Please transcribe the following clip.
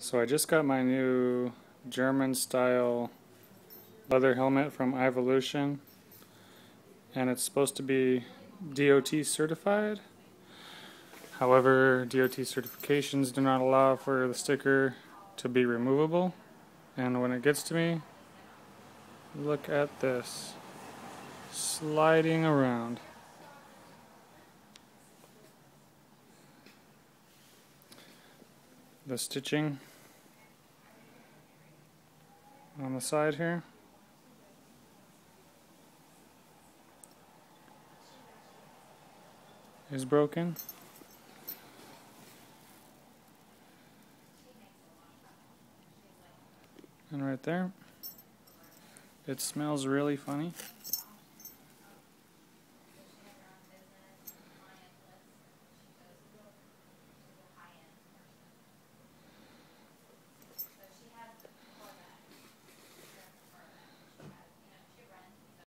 So I just got my new German style leather helmet from i-volution, and it's supposed to be DOT certified. However, DOT certifications do not allow for the sticker to be removable, and when it gets to me, look at this, sliding around. The stitching on the side here is broken. And right there, it smells really funny.